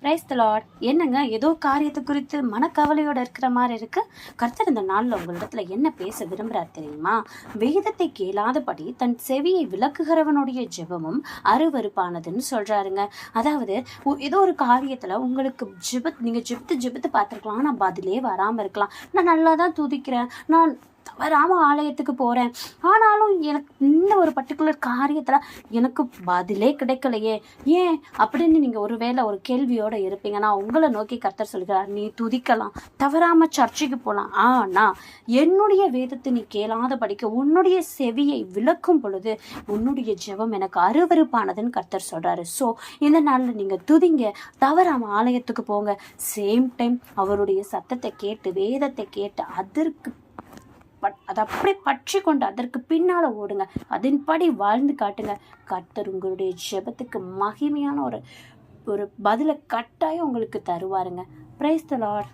Praise the Lord. என்னங்க ஏதோ காரியத்தை குறித்து மனக்கவலையோட இருக்கிற மாதிரி இருக்கு. கர்த்தர் இந்த நாளில் உங்களிடத்துல என்ன பேச விரும்புறார் தெரியுமா? வேதத்தை கேளாதபடி தன் செவியை விளக்குகிறவனுடைய ஜெபமும் அருவருப்பானதுன்னு சொல்றாருங்க. அதாவது ஏதோ ஒரு காரியத்துல உங்களுக்கு நீங்க ஜெபத்து பார்த்துருக்கலாம், நான் பதிலே வராம இருக்கலாம். நான் நல்லா தான் துதிக்கிறேன், நான் தவறாம ஆலயத்துக்கு போறேன், ஆனாலும் எனக்கு இந்த ஒரு பர்டிகுலர் காரியத்துல எனக்கு பதிலே கிடைக்கலையே, ஏன் அப்படின்னு நீங்க ஒருவேளை ஒரு கேள்வியோட இருப்பீங்க. நான் உங்களை நோக்கி கர்த்தர் சொல்கிறார், நீ துதிக்கலாம், தவறாம சர்ச்சைக்கு போகலாம், ஆனா என்னுடைய வேதத்தை நீ கேளாத படிக்க உன்னுடைய செவியை விளக்கும் பொழுது உன்னுடைய ஜெபம் எனக்கு அருவருப்பானதுன்னு கர்த்தர் சொல்றாரு. ஸோ இந்த நாளில் நீங்க துதிங்க, தவறாம ஆலயத்துக்கு போங்க, சேம் டைம் அவருடைய சத்தத்தை கேட்டு வேதத்தை கேட்டு அதற்கு அதை அப்படியே பற்றி கொண்டு அதற்கு பின்னால ஓடுங்க, அதன்படி வாழ்ந்து காட்டுங்க. கர்த்தர் உங்களுடைய ஜெபத்துக்கு மகிமையான ஒரு பதிலை கட்டாயம் உங்களுக்கு தருவாருங்க. Praise the Lord.